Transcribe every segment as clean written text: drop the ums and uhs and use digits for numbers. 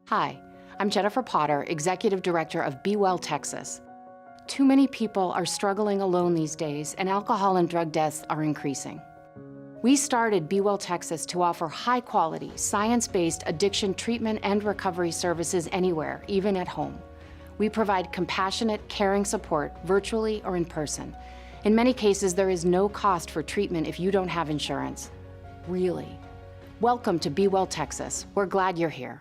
Hi, I'm Jennifer Potter, Executive Director of Be Well Texas. Too many people are struggling alone these days, and alcohol and drug deaths are increasing. We started Be Well Texas to offer high-quality, science-based addiction treatment and recovery services anywhere, even at home. We provide compassionate, caring support virtually or in person. In many cases, there is no cost for treatment if you don't have insurance. Really. Welcome to Be Well Texas. We're glad you're here.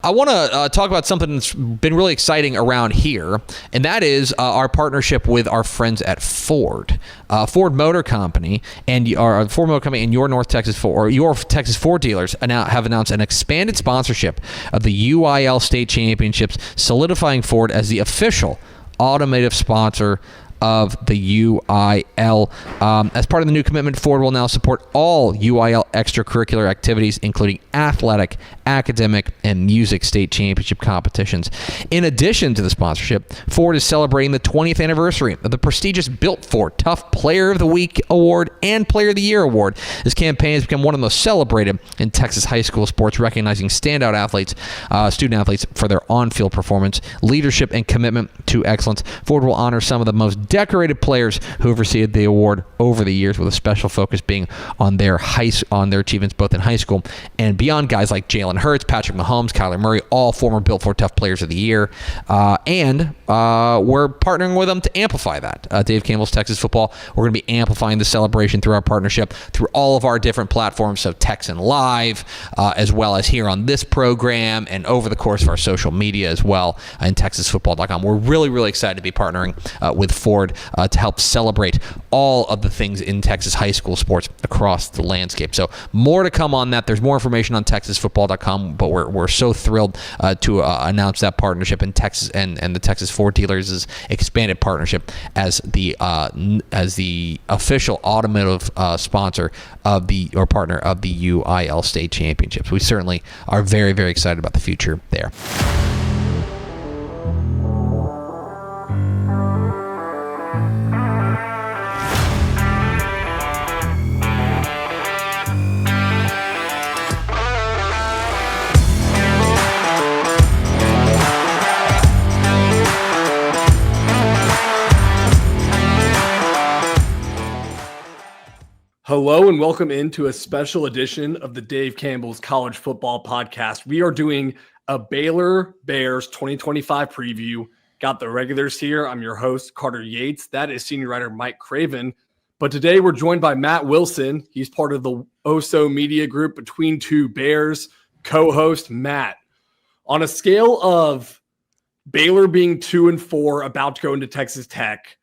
I want to talk about something that's been really exciting around here, and that is our partnership with our friends at Ford. Ford Motor Company and your North Texas Ford, or your Texas Ford dealers have announced an expanded sponsorship of the UIL State Championships, solidifying Ford as the official automotive sponsor of the UIL. As part of the new commitment, Ford will now support all UIL extracurricular activities, including athletic, academic, and music state championship competitions. In addition to the sponsorship, Ford is celebrating the 20th anniversary of the prestigious Built Ford Tough Player of the Week Award and Player of the Year Award. This campaign has become one of the most celebrated in Texas high school sports, recognizing standout athletes, student athletes, for their on-field performance, leadership, and commitment to excellence. Ford will honor some of the most decorated players who have received the award over the years, with a special focus being on their achievements both in high school and beyond. Guys like Jalen Hurts, Patrick Mahomes, Kyler Murray, all former Built Ford Tough Players of the Year, and we're partnering with them to amplify that. Dave Campbell's Texas Football, we're going to be amplifying the celebration through our partnership through all of our different platforms, so Texan Live, as well as here on this program and over the course of our social media as well, and TexasFootball.com. We're really, really excited to be partnering with Ford to help celebrate all of the things in Texas high school sports across the landscape. So more to come on that. There's more information on TexasFootball.com, but we're so thrilled to announce that partnership in Texas and the Texas Ford Dealers' expanded partnership as the official automotive sponsor of partner of the UIL State Championships. We certainly are very, very excited about the future there. Hello and welcome into a special edition of the Dave Campbell's College Football Podcast. We are doing a Baylor Bears 2025 preview. Got the regulars here. I'm your host, Carter Yates. That is senior writer Mike Craven. But today we're joined by Matt Wilson. He's part of the OSO Media Group Between Two Bears. Co-host Matt. On a scale of Baylor being 2-4, about to go into Texas Tech,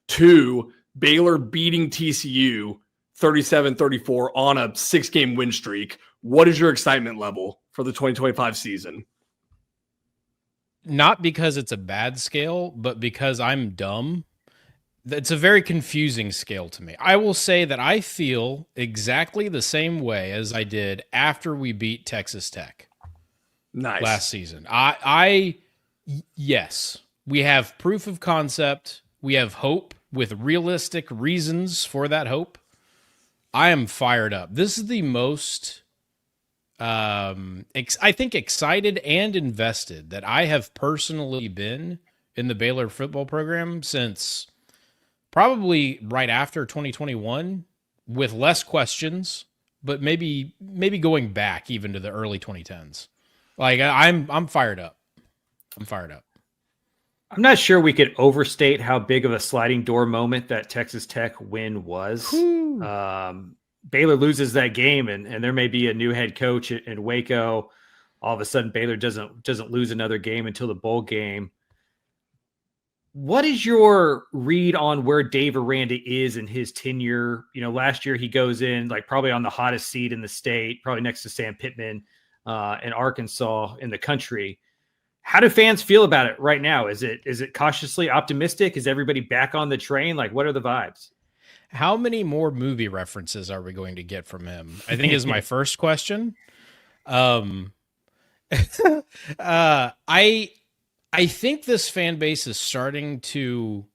to Baylor beating TCU 37-34 on a 6-game win streak, what is your excitement level for the 2025 season? Not because it's a bad scale, but because I'm dumb. It's a very confusing scale to me. I will say that I feel exactly the same way as I did after we beat Texas Tech last season. Yes, we have proof of concept. We have hope with realistic reasons for that hope. I am fired up. This is the most, I think, excited and invested that I have personally been in the Baylor football program since probably right after 2021, with less questions, but maybe going back even to the early 2010s. Like I'm fired up. I'm fired up. I'm not sure we could overstate how big of a sliding door moment that Texas Tech win was. Baylor loses that game, and there may be a new head coach in Waco. All of a sudden, Baylor doesn't lose another game until the bowl game. What is your read on where Dave Aranda is in his tenure? You know, last year he goes in like probably on the hottest seat in the state, probably next to Sam Pittman in Arkansas in the country. How do fans feel about it right now? Is it cautiously optimistic? Is everybody back on the train? Like, what are the vibes? How many more movie references are we going to get from him? I think is my first question. I think this fan base is starting to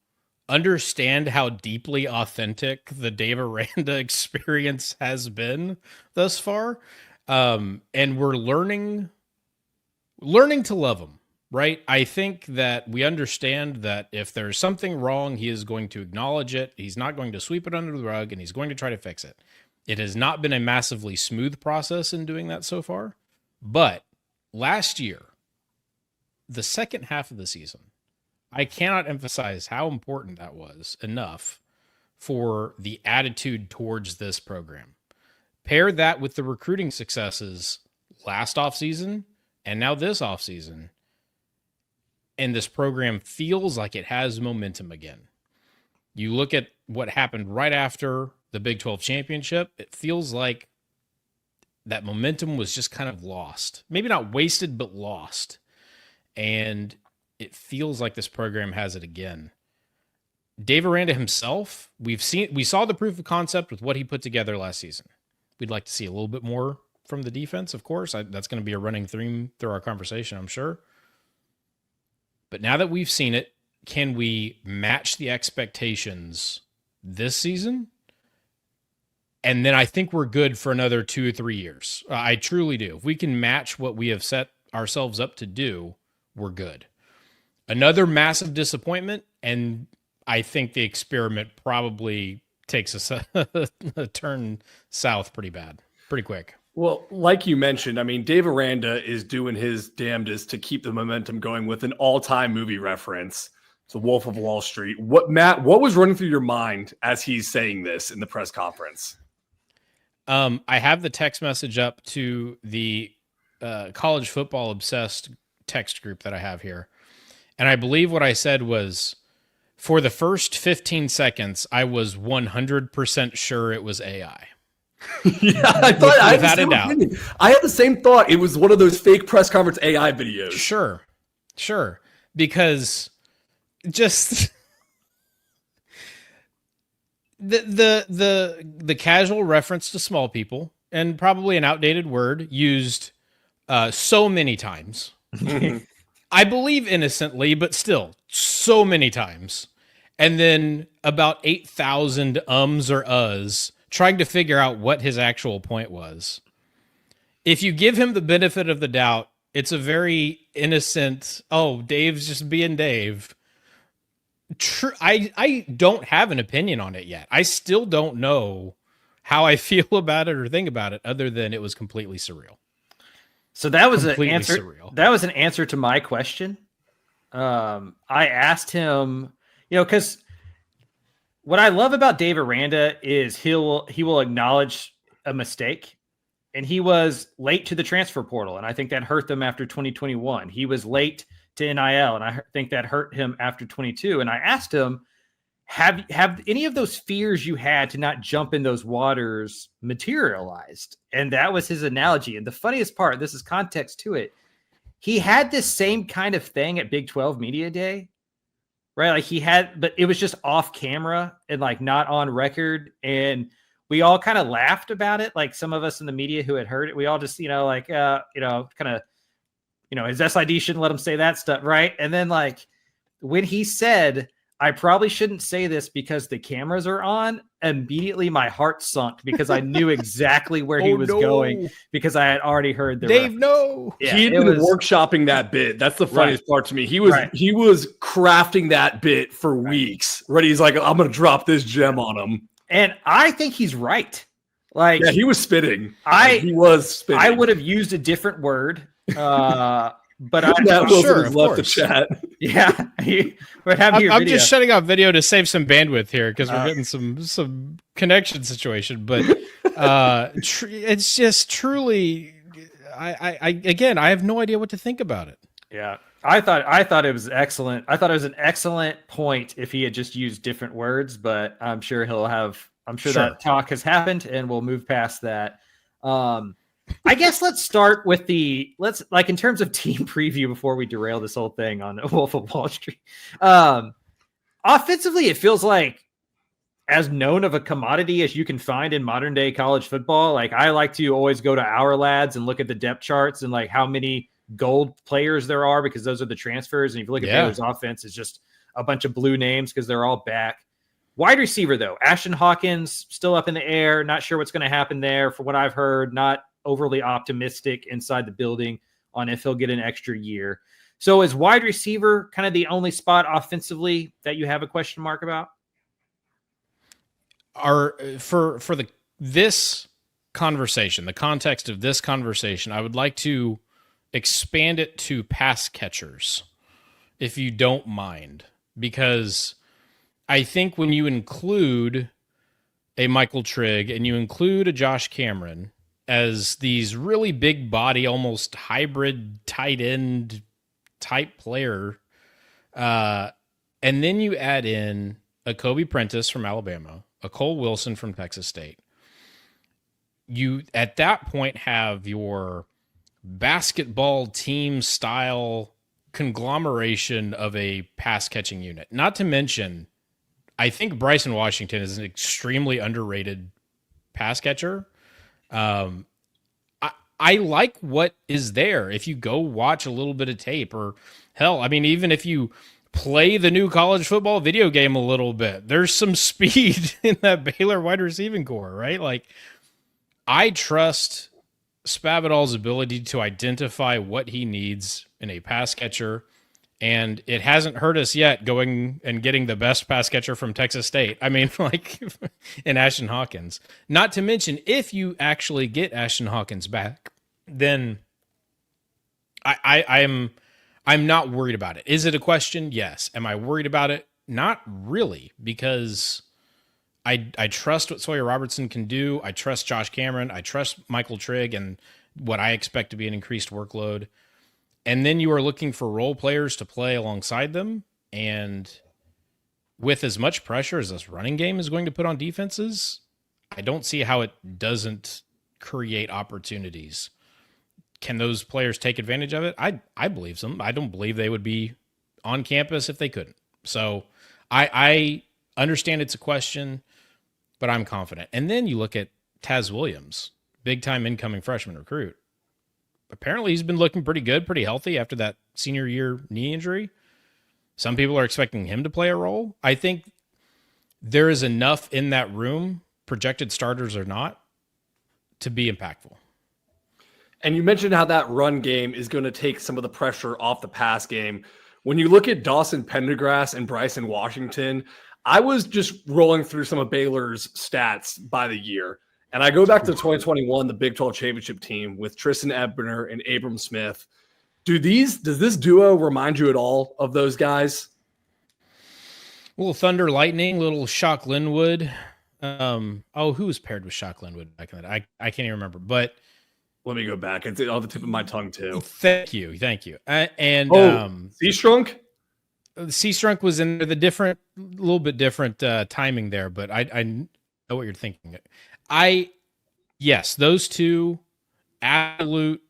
understand how deeply authentic the Dave Aranda experience has been thus far. And we're learning learning to love him, right? I think that we understand that if there's something wrong, he is going to acknowledge it. He's not going to sweep it under the rug, and he's going to try to fix it. It has not been a massively smooth process in doing that so far. But last year, the second half of the season, I cannot emphasize how important that was enough for the attitude towards this program. Pair that with the recruiting successes last offseason and now this offseason, and this program feels like it has momentum again. You look at what happened right after the Big 12 championship, it feels like that momentum was just kind of lost. Maybe not wasted, but lost. And it feels like this program has it again. Dave Aranda himself, we saw the proof of concept with what he put together last season. We'd like to see a little bit more from the defense, of course. That's going to be a running theme through our conversation, I'm sure. But now that we've seen it, can we match the expectations this season? And then I think we're good for another 2 or 3 years. I truly do. If we can match what we have set ourselves up to do, we're good. Another massive disappointment, and I think the experiment probably takes us a turn south pretty quick. Well, like you mentioned, I mean, Dave Aranda is doing his damnedest to keep the momentum going with an all-time movie reference. It's The Wolf of Wall Street. Matt, what was running through your mind as he's saying this in the press conference? I have the text message up to the college football obsessed text group that I have here. And I believe what I said was, for the first 15 seconds, I was 100% sure it was AI. Yeah, I thought I had the same thought. It was one of those fake press conference AI videos. Sure. Because just the casual reference to small people, and probably an outdated word used so many times. I believe innocently, but still so many times. And then about 8,000 ums or uhs trying to figure out what his actual point was. If you give him the benefit of the doubt, it's a very innocent, oh, Dave's just being Dave. I don't have an opinion on it yet. I still don't know how I feel about it or think about it, other than it was completely surreal. So that was Completely an answer. surreal. That was an answer to my question. I asked him, because what I love about Dave Aranda is he will acknowledge a mistake, and he was late to the transfer portal, and I think that hurt them after 2021. He was late to NIL, and I think that hurt him after 22. And I asked him, have any of those fears you had to not jump in those waters materialized? And that was his analogy. And the funniest part, this is context to it, he had this same kind of thing at Big 12 Media Day, right? Like he had, but it was just off camera and like not on record. And we all kind of laughed about it. Like some of us in the media who had heard it, we all just, kind of, his SID shouldn't let him say that stuff. Right. And then like when he said, I probably shouldn't say this because the cameras are on, immediately my heart sunk because I knew exactly where he was going, because I had already heard the Dave, no. Yeah, he had been workshopping that bit. That's the funniest part to me. He was crafting that bit for weeks. Right. He's like, I'm going to drop this gem on him. And I think he's right. Like, yeah, he was spitting. He was spitting. I would have used a different word. But I'm sure left the chat. Yeah, I'm just shutting off video to save some bandwidth here because we're getting some connection situation. But it's just truly, I have no idea what to think about it. Yeah, I thought it was excellent. I thought it was an excellent point if he had just used different words. But I'm sure that talk has happened, and we'll move past that. I guess let's start with in terms of team preview before we derail this whole thing on Wolf of Wall Street. Offensively, it feels like as known of a commodity as you can find in modern day college football. Like I like to always go to Our Lads and look at the depth charts and like how many gold players there are, because those are the transfers. And if you look at Baylor's offense, it's just a bunch of blue names because they're all back. Wide receiver though, Ashton Hawkins still up in the air. Not sure what's going to happen there. From what I've heard, not overly optimistic inside the building. on if he'll get an extra year. So is wide receiver kind of the only spot offensively that you have a question mark about? This conversation, the context of this conversation, I would like to expand it to pass catchers, if you don't mind, because I think when you include a Michael Trigg and you include a Josh Cameron as these really big body, almost hybrid tight end type player, and then you add in a Kobe Prentice from Alabama, a Cole Wilson from Texas State, you at that point have your basketball team style conglomeration of a pass catching unit. Not to mention, I think Bryson Washington is an extremely underrated pass catcher. I like what is there. If you go watch a little bit of tape, or hell, I mean, even if you play the new college football video game a little bit, there's some speed in that Baylor wide receiving core, right? Like, I trust Spavital's ability to identify what he needs in a pass catcher, and it hasn't hurt us yet going and getting the best pass catcher from Texas State. I mean, like, in Ashton Hawkins. Not to mention, if you actually get Ashton Hawkins back, then I'm not worried about it. Is it a question? Yes. Am I worried about it? Not really, because I trust what Sawyer Robertson can do. I trust Josh Cameron. I trust Michael Trigg and what I expect to be an increased workload. And then you are looking for role players to play alongside them. And with as much pressure as this running game is going to put on defenses, I don't see how it doesn't create opportunities. Can those players take advantage of it? I believe some. I don't believe they would be on campus if they couldn't. So I understand it's a question, but I'm confident. And then you look at Taz Williams, big-time incoming freshman recruit. Apparently he's been looking pretty good, pretty healthy after that senior year knee injury. Some people are expecting him to play a role. I think there is enough in that room, projected starters or not, to be impactful. And you mentioned how that run game is going to take some of the pressure off the pass game. When you look at Dawson Pendergrass and Bryson Washington, I was just rolling through some of Baylor's stats by the year. And I go back to 2021, the Big 12 championship team with Tristan Ebner and Abram Smith. Does this duo remind you at all of those guys? Little Thunder Lightning, little Shock Linwood. Who was paired with Shock Linwood back in that? I can't even remember, but let me go back. It's on the tip of my tongue too. Thank you. Seastrunk? Seastrunk was in the little bit different timing there, but I know what you're thinking. Yes, those two, absolute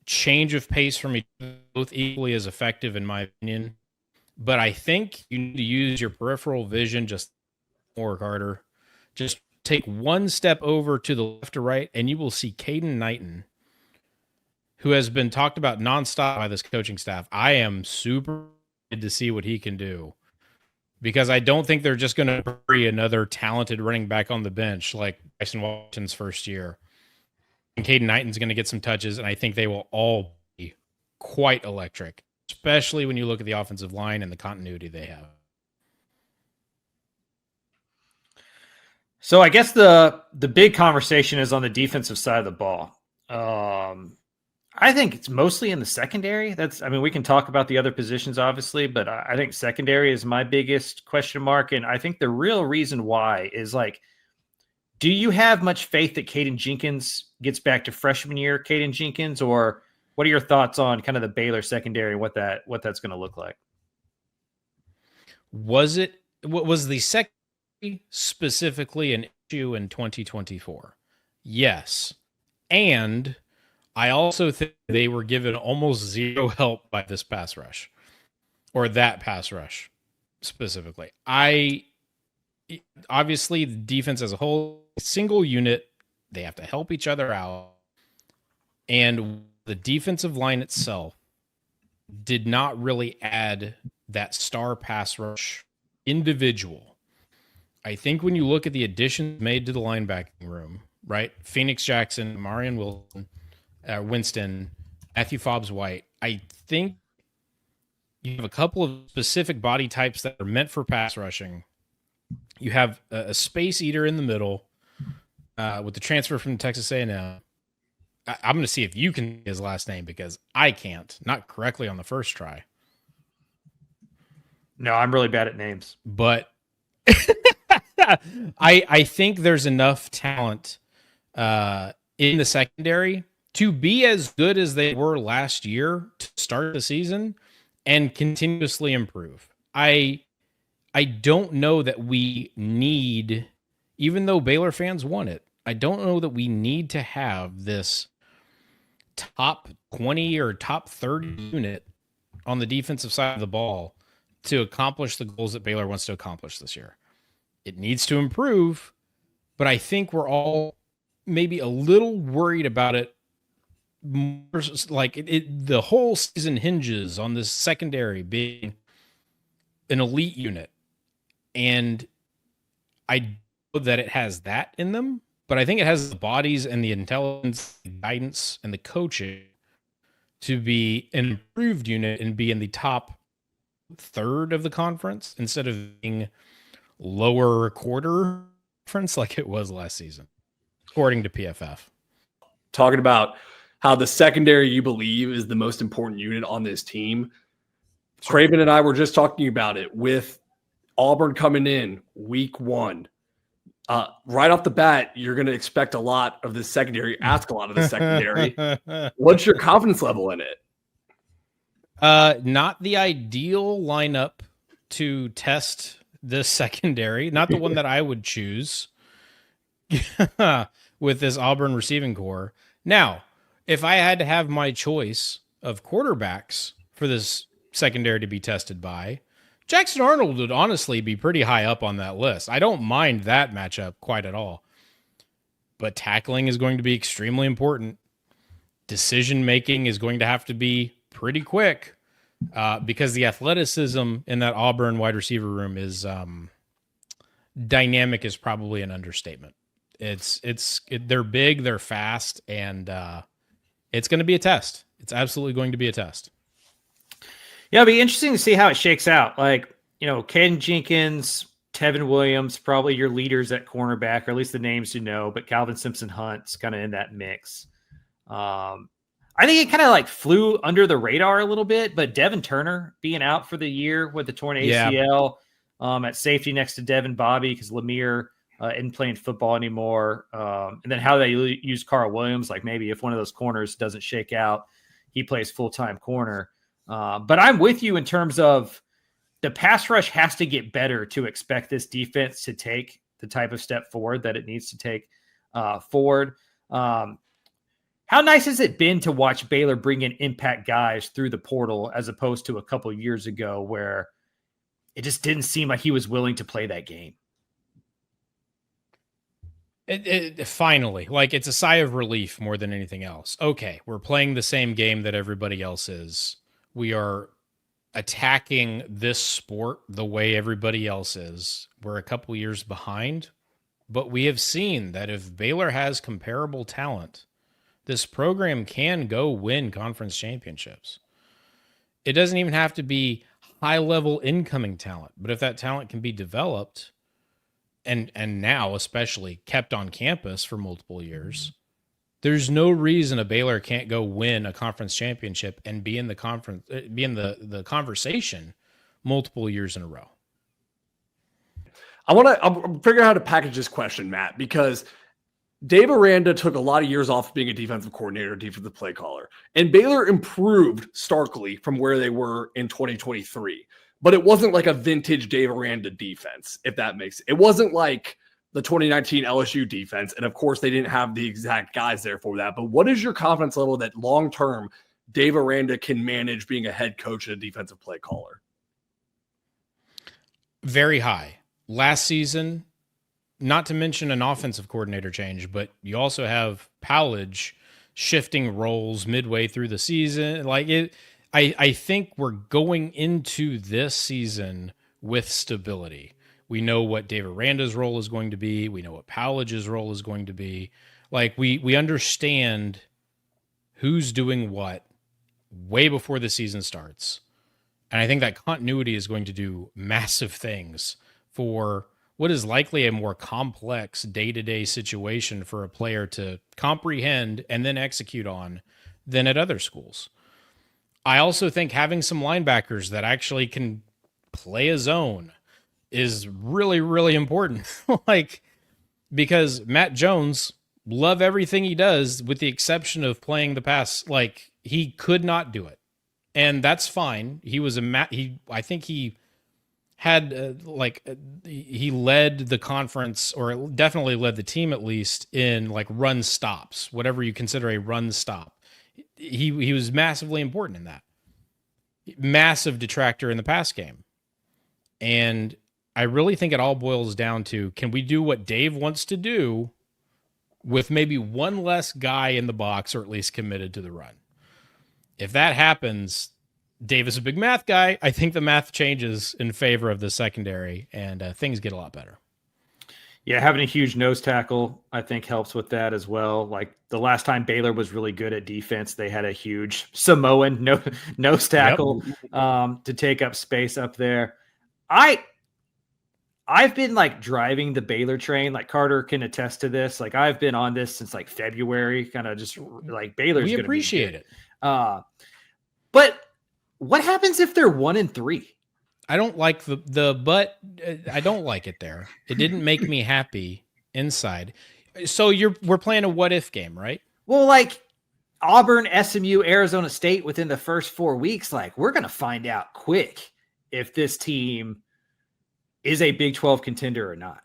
change of pace from each other, both equally as effective in my opinion. But I think you need to use your peripheral vision just more harder. Just take one step over to the left or right, and you will see Caden Knighton, who has been talked about nonstop by this coaching staff. I am super excited to see what he can do, because I don't think they're just going to bury another talented running back on the bench like Bryson Washington's first year. And Caden Knighton's going to get some touches, and I think they will all be quite electric, especially when you look at the offensive line and the continuity they have. So I guess the big conversation is on the defensive side of the ball. I think it's mostly in the secondary. We can talk about the other positions, obviously, but I think secondary is my biggest question mark. And I think the real reason why is, like, do you have much faith that Caden Jenkins gets back to freshman year Caden Jenkins, or what are your thoughts on kind of the Baylor secondary and what that's going to look like? Was the secondary specifically an issue in 2024? Yes. And I also think they were given almost zero help by this pass rush, or that pass rush specifically. Obviously, the defense as a whole, single unit, they have to help each other out. And the defensive line itself did not really add that star pass rush individual. I think when you look at the additions made to the linebacking room, right? Phoenix Jackson, Marion Wilson, Winston, Matthew Fobbs White. I think you have a couple of specific body types that are meant for pass rushing. You have a space eater in the middle with the transfer from Texas A&M. I'm going to see if you can get his last name because I can't. Not correctly on the first try. No, I'm really bad at names. But I think there's enough talent in the secondary to be as good as they were last year to start the season and continuously improve. I don't know that we need, even though Baylor fans want it, I don't know that we need to have this top 20 or top 30 unit on the defensive side of the ball to accomplish the goals that Baylor wants to accomplish this year. It needs to improve, but I think we're all maybe a little worried about it. Like the whole season hinges on this secondary being an elite unit. And I know that it has that in them, but I think it has the bodies and the intelligence, the guidance, and the coaching to be an improved unit and be in the top third of the conference instead of being lower quarter conference like it was last season, according to PFF. Talking about how the secondary you believe is the most important unit on this team. Craven and I were just talking about it with Auburn coming in week 1. Right off the bat, you're going to expect a lot of the secondary, ask a lot of the secondary. What's your confidence level in it? Not the ideal lineup to test this secondary, not the one that I would choose with this Auburn receiving core. Now, if I had to have my choice of quarterbacks for this secondary to be tested by, Jackson Arnold would honestly be pretty high up on that list. I don't mind that matchup quite at all. But tackling is going to be extremely important. Decision making is going to have to be pretty quick because the athleticism in that Auburn wide receiver room is dynamic is probably an understatement. They're big, they're fast, and it's going to be a test. It's absolutely going to be a test. Yeah, it'll be interesting to see how it shakes out. Like, Ken Jenkins, Tevin Williams, probably your leaders at cornerback, or at least the names you know, but Calvin Simpson-Hunt's kind of in that mix. I think it kind of like flew under the radar a little bit, but Devin Turner being out for the year with the torn ACL at safety next to Devin Bobby because Lemire isn't playing football anymore. And then how they use Carl Williams, like maybe if one of those corners doesn't shake out, he plays full-time corner. But I'm with you in terms of the pass rush has to get better to expect this defense to take the type of step forward that it needs to take forward. How nice has it been to watch Baylor bring in impact guys through the portal as opposed to a couple years ago where it just didn't seem like he was willing to play that game? Finally, like it's a sigh of relief more than anything else. Okay, we're playing the same game that everybody else is. We are attacking this sport the way everybody else is. We're a couple years behind, but we have seen that if Baylor has comparable talent, this program can go win conference championships. It doesn't even have to be high-level incoming talent, but if that talent can be developed and now especially kept on campus for multiple years, there's no reason a Baylor can't go win a conference championship and be in the conference, be in the conversation multiple years in a row. I want to figure out how to package this question, Matt, because Dave Aranda took a lot of years off being a defensive coordinator, defensive play caller, and Baylor improved starkly from where they were in 2023. But it wasn't like a vintage Dave Aranda defense, if that makes it. It wasn't like the 2019 LSU defense. And of course, they didn't have the exact guys there for that. But what is your confidence level that long-term Dave Aranda can manage being a head coach and a defensive play caller? Very high. Last season, not to mention an offensive coordinator change, but you also have Powledge shifting roles midway through the season. I think we're going into this season with stability. We know what Dave Aranda's role is going to be. We know what Powledge's role is going to be. Like we understand who's doing what way before the season starts. And I think that continuity is going to do massive things for what is likely a more complex day-to-day situation for a player to comprehend and then execute on than at other schools. I also think having some linebackers that actually can play a zone is really, really important. Like, because Matt Jones, love everything he does with the exception of playing the pass. Like, he could not do it. And that's fine. He was I think he had he led the conference, or definitely led the team at least, in like run stops, whatever you consider a run stop. He was massively important in that. Massive detractor in the pass game. And I really think it all boils down to, can we do what Dave wants to do with maybe one less guy in the box, or at least committed to the run? If that happens, Dave is a big math guy. I think the math changes in favor of the secondary, and things get a lot better. Yeah, having a huge nose tackle, I think, helps with that as well. Like the last time Baylor was really good at defense, they had a huge Samoan nose tackle to take up space up there. I've been like driving the Baylor train. Like Carter can attest to this. Like I've been on this since like February, kind of just like Baylor's. We appreciate it. But what happens if they're 1-3? I don't like but I don't like it there. It didn't make me happy inside. So we're playing a what if game, right? Well, like Auburn, SMU, Arizona State within the first 4 weeks, like we're going to find out quick if this team is a Big 12 contender or not.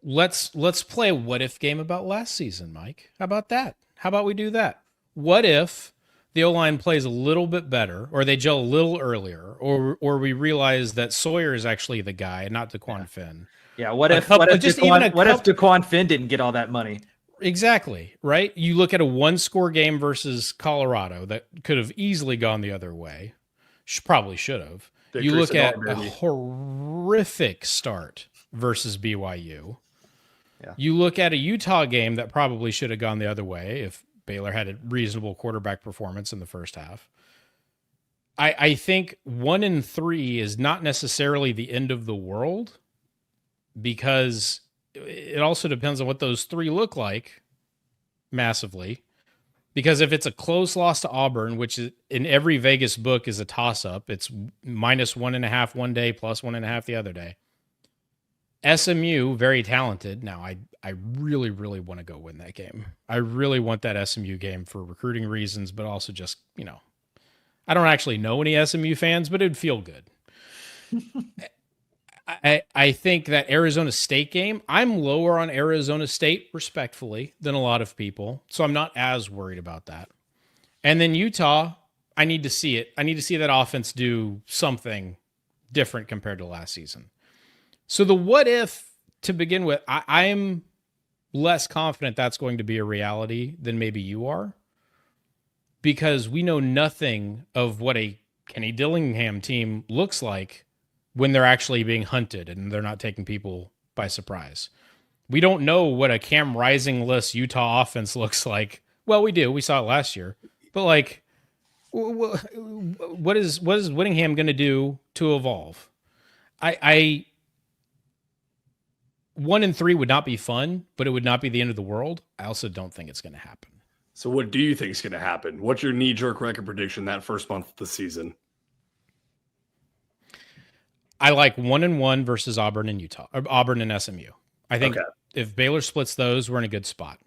Let's play a what if game about last season, Mike. How about that? How about we do that? What if the O-line plays a little bit better, or they gel a little earlier, or we realize that Sawyer is actually the guy and not DeQuan Finn? Yeah, what if DeQuan Finn didn't get all that money? Exactly, right? You look at a one-score game versus Colorado that could have easily gone the other way. Probably should have. You look at a horrific start versus BYU. Yeah. You look at a Utah game that probably should have gone the other way if Baylor had a reasonable quarterback performance in the first half. I think 1-3 is not necessarily the end of the world, because it also depends on what those three look like massively. Because if it's a close loss to Auburn, which is, in every Vegas book is a toss-up, it's -1.5 one day, +1.5 the other day. SMU, very talented. Now, I really, really want to go win that game. I really want that SMU game for recruiting reasons, but also just, I don't actually know any SMU fans, but it'd feel good. I think that Arizona State game, I'm lower on Arizona State, respectfully, than a lot of people, so I'm not as worried about that. And then Utah, I need to see it. I need to see that offense do something different compared to last season. So the what if, to begin with, I'm less confident that's going to be a reality than maybe you are, because we know nothing of what a Kenny Dillingham team looks like when they're actually being hunted and they're not taking people by surprise. We don't know what a Cam Rising-less Utah offense looks like. Well, we do. We saw it last year. But, like, what is Whittingham going to do to evolve? 1-3 would not be fun, but it would not be the end of the world. I also don't think it's going to happen. So what do you think is going to happen? What's your knee-jerk record prediction that first month of the season? I like 1-1 versus Auburn and Utah, or Auburn and SMU. I think if Baylor splits those, we're in a good spot.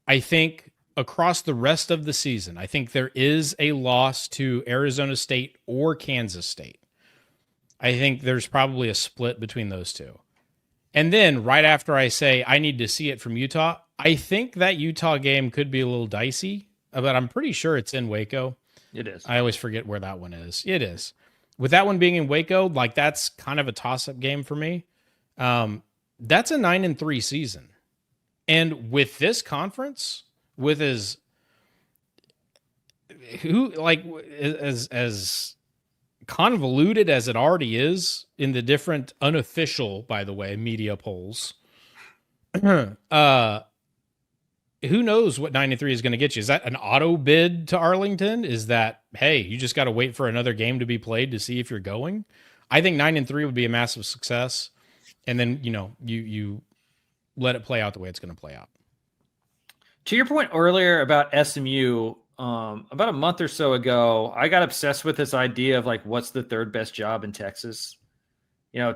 I think across the rest of the season, I think there is a loss to Arizona State or Kansas State. I think there's probably a split between those two. And then right after I say I need to see it from Utah, I think that Utah game could be a little dicey, but I'm pretty sure it's in Waco. It is. I always forget where that one is. It is. With that one being in Waco, like that's kind of a toss-up game for me. That's a 9-3 season. And with this conference, with as convoluted as it already is in the different unofficial, by the way, media polls, who knows what 9-3 is going to get you? Is that an auto bid to Arlington? Is that, hey, you just got to wait for another game to be played to see if you're going? I think 9-3 would be a massive success. And then, you let it play out the way it's going to play out. To your point earlier about SMU, about a month or so ago, I got obsessed with this idea of like, what's the third best job in Texas?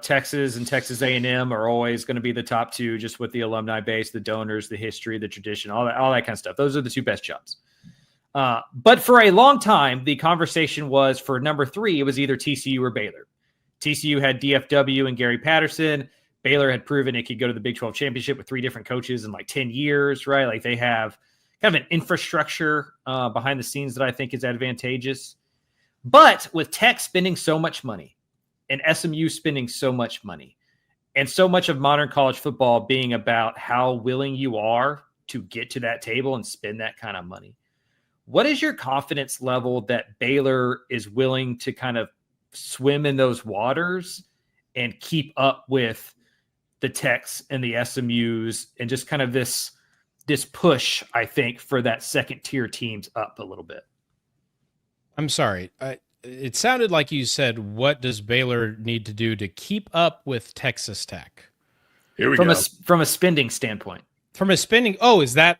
Texas and Texas A&M are always going to be the top two, just with the alumni base, the donors, the history, the tradition, all that kind of stuff. Those are the two best jobs. But for a long time, the conversation was for number 3, it was either TCU or Baylor. TCU had DFW and Gary Patterson. Baylor had proven it could go to the Big 12 championship with 3 different coaches in like 10 years, right? Like they have kind of an infrastructure behind the scenes that I think is advantageous. But with Tech spending so much money and SMU spending so much money and so much of modern college football being about how willing you are to get to that table and spend that kind of money, what is your confidence level that Baylor is willing to kind of swim in those waters and keep up with the Techs and the SMUs and just kind of this push, I think, for that second tier teams up a little bit? I'm sorry. It sounded like you said, what does Baylor need to do to keep up with Texas Tech? Here we go. From a spending standpoint. From a spending, is that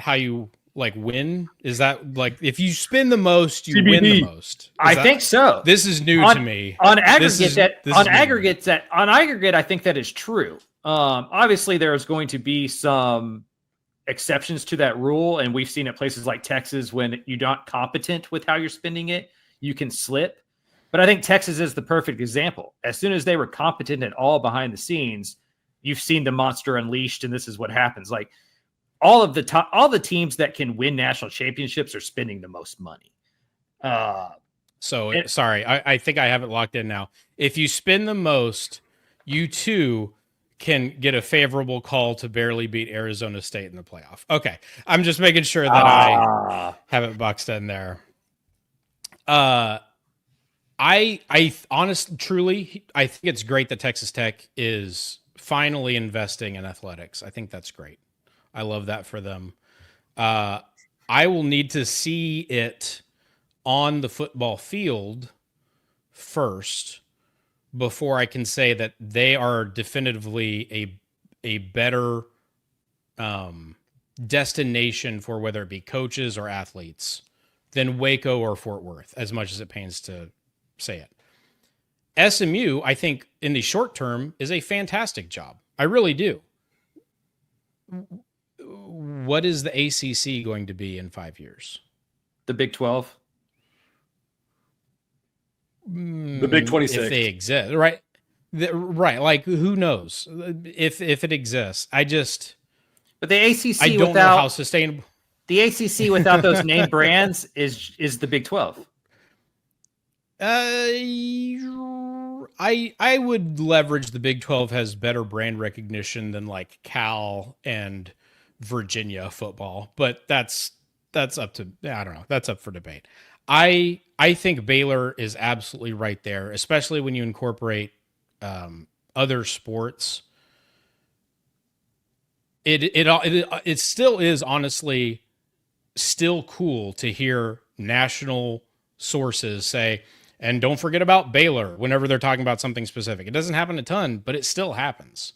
how you win? Is that like if you spend the most, you win the most? I think so. This is new to me. On aggregate, I think that is true. Obviously, there is going to be some exceptions to that rule, and we've seen at places like Texas when you're not competent with how you're spending it, you can slip. But I think Texas is the perfect example. As soon as they were competent at all behind the scenes, you've seen the monster unleashed, and this is what happens. Like all the teams that can win national championships are spending the most money. Sorry, I think I have it locked in now. If you spend the most, you too can get a favorable call to barely beat Arizona State in the playoff. Okay, I'm just making sure that I have it boxed in there. I honestly, truly, I think it's great that Texas Tech is finally investing in athletics. I think that's great. I love that for them. I will need to see it on the football field first before I can say that they are definitively a better destination for whether it be coaches or athletes than Waco or Fort Worth, as much as it pains to say it. SMU, I think, in the short term, is a fantastic job. I really do. What is the ACC going to be in 5 years? The Big 12? The Big 26. If they exist, right? Right. Like, who knows if it exists? But the ACC I don't know how sustainable. The ACC without those name brands is the Big 12. I would leverage the Big 12 has better brand recognition than like Cal and Virginia football, but that's up to, I don't know. That's up for debate. I think Baylor is absolutely right there, especially when you incorporate other sports. It still is honestly still cool to hear national sources say, and don't forget about Baylor whenever they're talking about something specific. It doesn't happen a ton, but it still happens.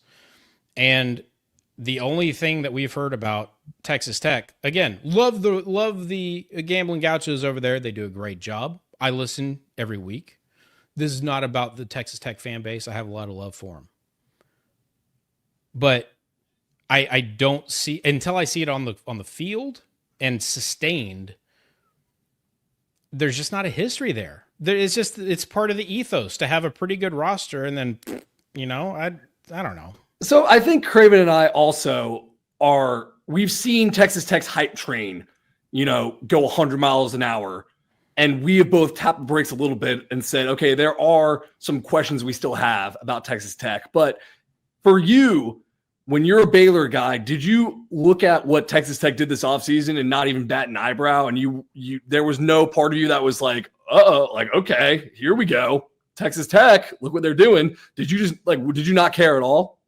And the only thing that we've heard about Texas Tech, again, love the Gambling Gauchos over there. They do a great job. I listen every week. This is not about the Texas Tech fan base. I have a lot of love for them. But I don't see, until I see it on the field and sustained, there's just not a history there. It's part of the ethos to have a pretty good roster, and then, I don't know. So I think Craven and I also we've seen Texas Tech's hype train, go 100 miles an hour. And we have both tapped the brakes a little bit and said, okay, there are some questions we still have about Texas Tech. But for you, when you're a Baylor guy, did you look at what Texas Tech did this offseason and not even bat an eyebrow? And you there was no part of you that was like, okay, here we go. Texas Tech, look what they're doing. Did you not care at all?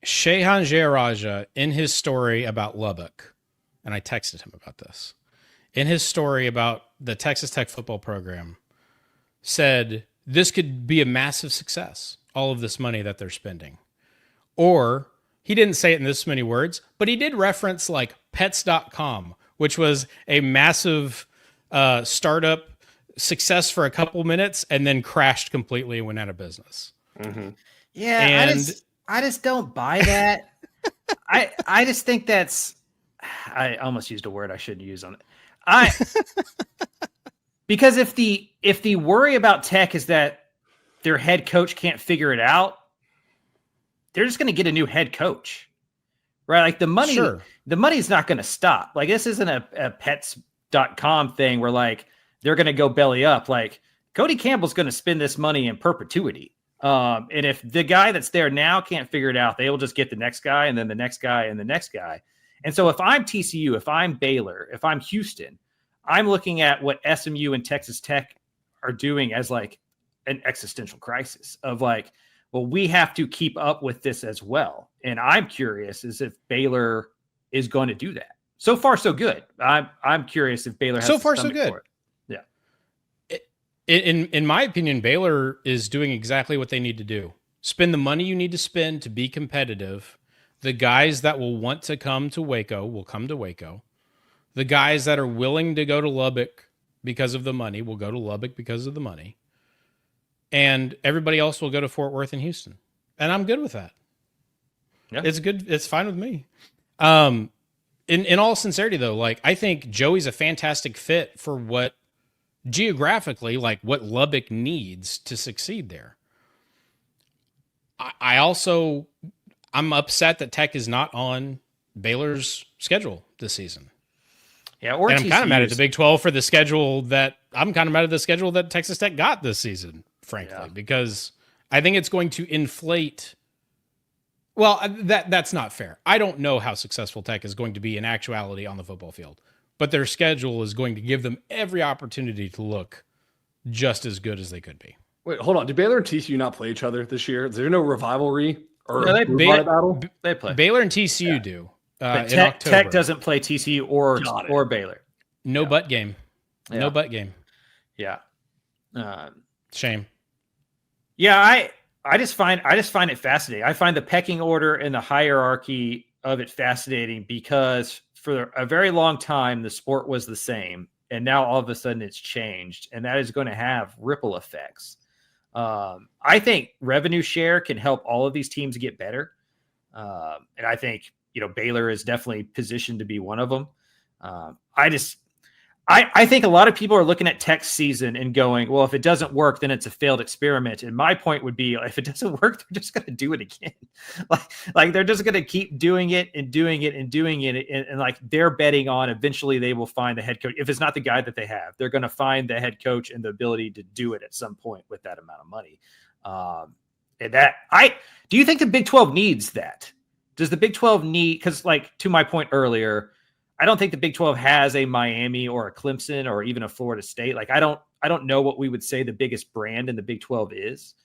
Shehan Jayaraja, in his story about Lubbock, and I texted him about this, in his story about the Texas Tech football program, said this could be a massive success, all of this money that they're spending. Or he didn't say it in this many words, but he did reference like pets.com, which was a massive startup success for a couple minutes and then crashed completely and went out of business. Mm-hmm. Yeah, And I just don't buy that. I just think that's, I almost used a word I shouldn't use on it. Because if the worry about Tech is that their head coach can't figure it out, they're just going to get a new head coach, right? Like the money's not going to stop. Like this isn't a pets.com thing where like they're going to go belly up. Like Cody Campbell's going to spend this money in perpetuity. And if the guy that's there now can't figure it out, they will just get the next guy and then the next guy and the next guy. And so if I'm TCU, if I'm Baylor, if I'm Houston, I'm looking at what SMU and Texas Tech are doing as like an existential crisis of like, well, we have to keep up with this as well. And I'm curious is if Baylor is going to do that. So far, so good. I'm curious if Baylor has so far so good. For it. In my opinion, Baylor is doing exactly what they need to do. Spend the money you need to spend to be competitive. The guys that will want to come to Waco will come to Waco. The guys that are willing to go to Lubbock because of the money will go to Lubbock because of the money. And everybody else will go to Fort Worth and Houston. And I'm good with that. Yeah. It's good. It's fine with me. In all sincerity, though, like I think Joey's a fantastic fit for what geographically, like what Lubbock needs to succeed there. I'm upset that Tech is not on Baylor's schedule this season. Yeah, and I'm kind of mad at the Big 12 for the schedule that Texas Tech got this season, frankly, because I think it's going to inflate. Well, that's not fair. I don't know how successful Tech is going to be in actuality on the football field, but their schedule is going to give them every opportunity to look just as good as they could be. Wait, hold on. Did Baylor and TCU not play each other this year? Is there no rivalry or battle? They play. Baylor and TCU do. But in October. Tech doesn't play TCU or Baylor. No butt game. Yeah. No butt game. Yeah. Shame. Yeah, I just find it fascinating. I find the pecking order and the hierarchy of it fascinating because for a very long time the sport was the same, and now all of a sudden it's changed, and that is going to have ripple effects. I think revenue share can help all of these teams get better, and I think Baylor is definitely positioned to be one of them. I think a lot of people are looking at Tech's season and going, well, if it doesn't work, then it's a failed experiment. And my point would be, if it doesn't work, they're just going to do it again. like they're just going to keep doing it and doing it and doing it. And like they're betting on eventually they will find the head coach. If it's not the guy that they have, they're going to find the head coach and the ability to do it at some point with that amount of money. Do you think the Big 12 needs that? Does the Big 12 need, because like to my point earlier, I don't think the Big 12 has a Miami or a Clemson or even a Florida State. Like I don't know what we would say the biggest brand in the Big 12 is.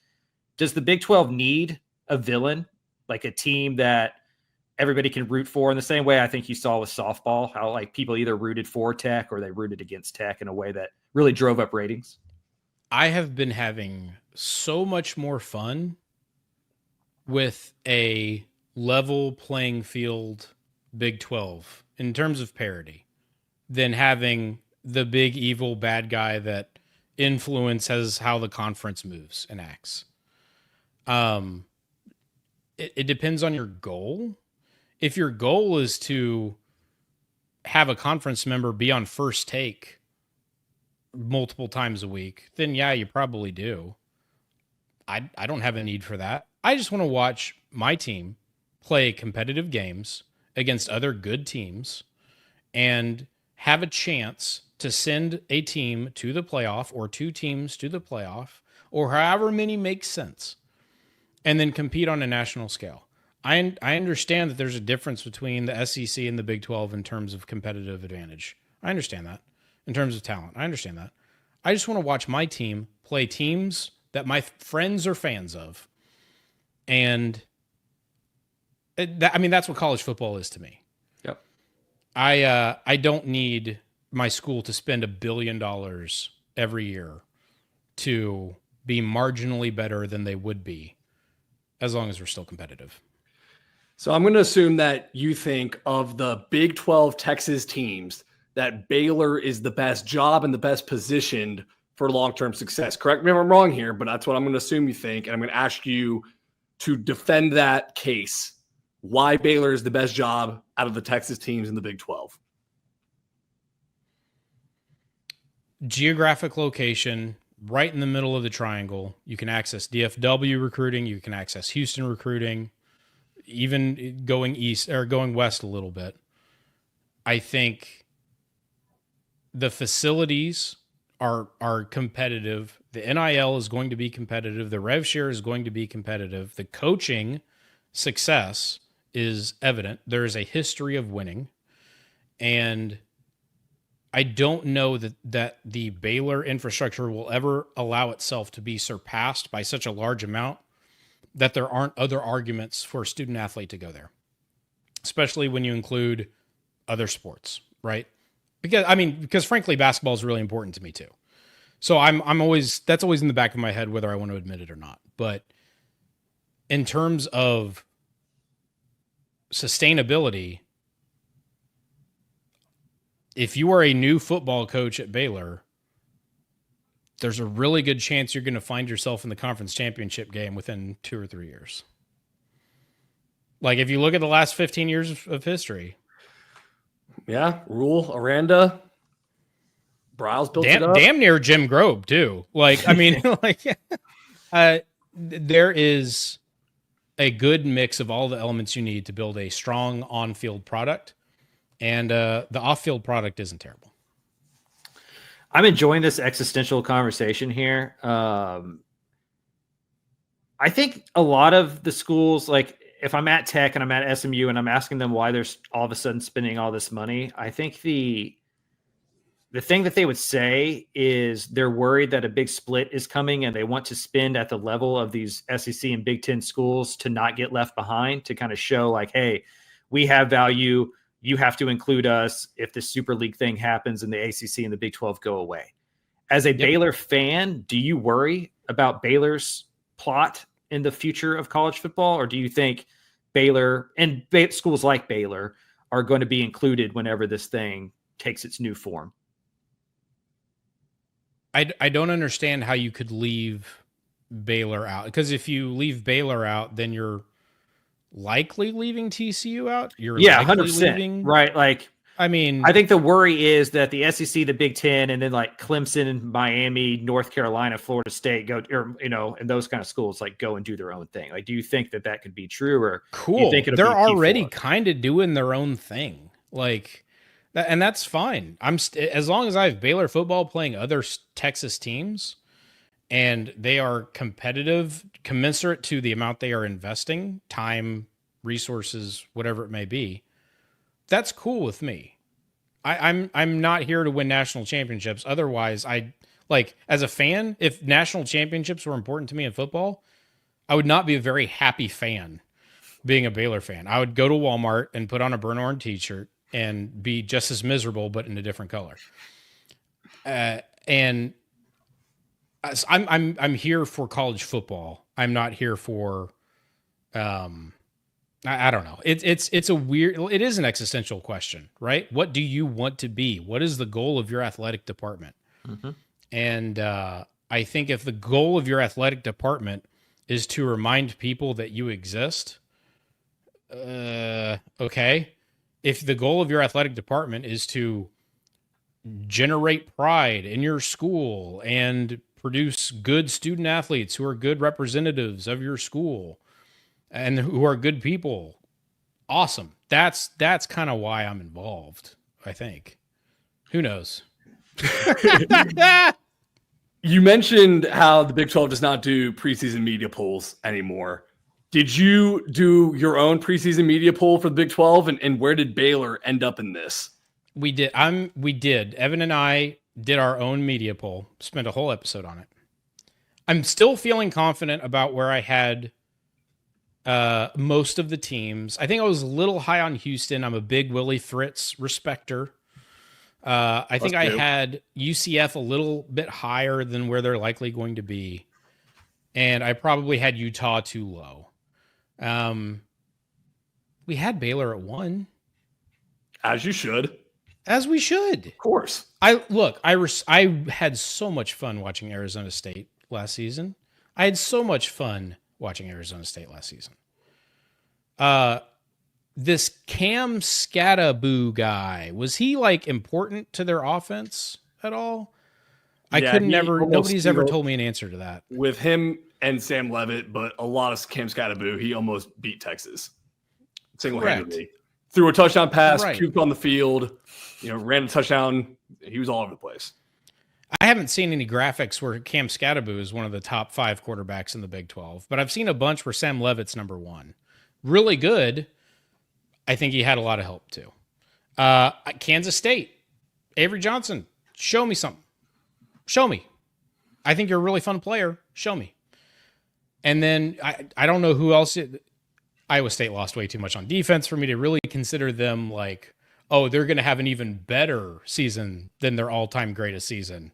Does the Big 12 need a villain, like a team that everybody can root for in the same way I think you saw with softball, how like people either rooted for Tech or they rooted against Tech in a way that really drove up ratings? I have been having so much more fun with a level playing field Big 12 in terms of parity than having the big evil bad guy that influences how the conference moves and acts. It depends on your goal. If your goal is to have a conference member be on First Take multiple times a week, then yeah, you probably do. I don't have a need for that. I just want to watch my team play competitive games against other good teams and have a chance to send a team to the playoff or two teams to the playoff or however many makes sense and then compete on a national scale. I understand that there's a difference between the SEC and the Big 12 in terms of competitive advantage. I understand that. In terms of talent, I understand that. I just want to watch my team play teams that my friends are fans of and That's what college football is to me. Yep. I don't need my school to spend $1 billion every year to be marginally better than they would be, as long as we're still competitive. So I'm going to assume that you think of the Big 12 Texas teams that Baylor is the best job and the best positioned for long-term success. Correct me if I'm wrong here, but that's what I'm going to assume you think. And I'm going to ask you to defend that case. Why Baylor is the best job out of the Texas teams in the Big 12. Geographic location, right in the middle of the triangle. You can access DFW recruiting. You can access Houston recruiting, even going east or going west a little bit. I think the facilities are competitive. The NIL is going to be competitive. The rev share is going to be competitive. The coaching success is evident. There is a history of winning. And I don't know that the Baylor infrastructure will ever allow itself to be surpassed by such a large amount that there aren't other arguments for a student athlete to go there, especially when you include other sports, right? Because frankly, basketball is really important to me too. So that's always in the back of my head, whether I want to admit it or not. But in terms of sustainability, if you are a new football coach at Baylor, there's a really good chance you're going to find yourself in the conference championship game within 2 or 3 years. Like if you look at the last 15 years of history. Yeah, Rule, Aranda, Browse built it up. Damn near Jim Grobe too. There is a good mix of all the elements you need to build a strong on-field product. And the off-field product isn't terrible. I'm enjoying this existential conversation here. I think a lot of the schools, like if I'm at Tech and I'm at SMU and I'm asking them why they're all of a sudden spending all this money, I think the thing that they would say is they're worried that a big split is coming and they want to spend at the level of these SEC and Big Ten schools to not get left behind, to kind of show like, hey, we have value. You have to include us if the Super League thing happens and the ACC and the Big 12 go away. As a Baylor fan, do you worry about Baylor's plot in the future of college football? Or do you think Baylor and schools like Baylor are going to be included whenever this thing takes its new form? I don't understand how you could leave Baylor out. Because if you leave Baylor out, then you're likely leaving TCU out. You're 100%. Right. Like, I think the worry is that the SEC, the Big Ten, and then like Clemson, Miami, North Carolina, Florida State go, or, and those kind of schools like go and do their own thing. Like, do you think that could be true, or cool? Do you think they're already kind of doing their own thing, like, and that's fine. As long as I have Baylor football playing other Texas teams, and they are competitive, commensurate to the amount they are investing, time, resources, whatever it may be. That's cool with me. I'm not here to win national championships. Otherwise, as a fan, if national championships were important to me in football, I would not be a very happy fan being a Baylor fan. I would go to Walmart and put on a burnt orange t-shirt and be just as miserable, but in a different color. And I'm here for college football. I'm not here for, I don't know. It is an existential question, right? What do you want to be? What is the goal of your athletic department? Mm-hmm. And I think if the goal of your athletic department is to remind people that you exist, okay. If the goal of your athletic department is to generate pride in your school and produce good student athletes who are good representatives of your school and who are good people, awesome. That's kind of why I'm involved, I think. Who knows? You mentioned how the Big 12 does not do preseason media polls anymore. Did you do your own preseason media poll for the Big 12, and where did Baylor end up in this? We did. We did. Evan and I did our own media poll, spent a whole episode on it. I'm still feeling confident about where I had most of the teams. I think I was a little high on Houston. I'm a big Willie Fritz respecter. I think I had UCF a little bit higher than where they're likely going to be. And I probably had Utah too low. We had Baylor at 1. As you should. As we should. Of course. I had so much fun watching Arizona State last season. I had so much fun watching Arizona State last season. This Cam Scattaboo guy, was he like important to their offense at all? Nobody's ever told me an answer to that. With him and Sam Levitt, but a lot of Cam Scattaboo, he almost beat Texas single-handedly. Threw a touchdown pass, puked on the field, ran a touchdown. He was all over the place. I haven't seen any graphics where Cam Scattaboo is one of the top 5 quarterbacks in the Big 12, but I've seen a bunch where Sam Levitt's number 1. Really good. I think he had a lot of help too. Kansas State, Avery Johnson, show me something. Show me. I think you're a really fun player. Show me. And then I don't know who else. Iowa State lost way too much on defense for me to really consider them like, oh, they're going to have an even better season than their all-time greatest season,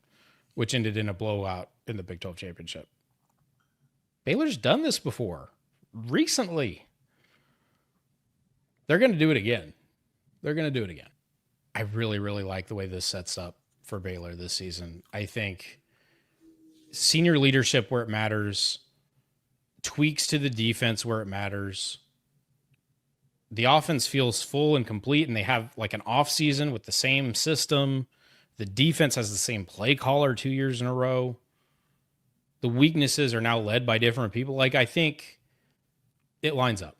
which ended in a blowout in the Big 12 championship. Baylor's done this before, recently. They're going to do it again. I really, really like the way this sets up for Baylor this season. I think senior leadership where it matters, tweaks to the defense where it matters. The offense feels full and complete, and they have like an off season with the same system. The defense has the same play caller 2 years in a row. The weaknesses are now led by different people. Like, I think it lines up.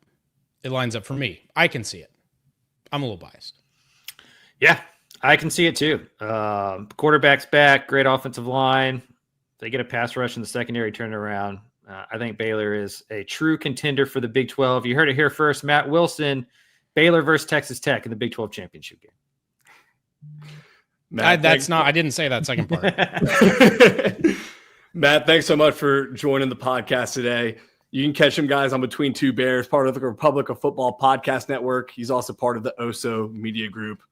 It lines up for me. I can see it. I'm a little biased. Yeah, I can see it too. Quarterback's back, great offensive line. They get a pass rush in the secondary, turn it around. I think Baylor is a true contender for the Big 12. You heard it here first. Matt Wilson, Baylor versus Texas Tech in the Big 12 championship game. Matt, I didn't say that second part. Matt, thanks so much for joining the podcast today. You can catch him, guys, on Between Two Bears, part of the Republic of Football podcast network. He's also part of the OSO Media Group.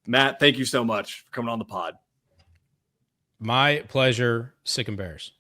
Matt, thank you so much for coming on the pod. My pleasure. Sick and Bears.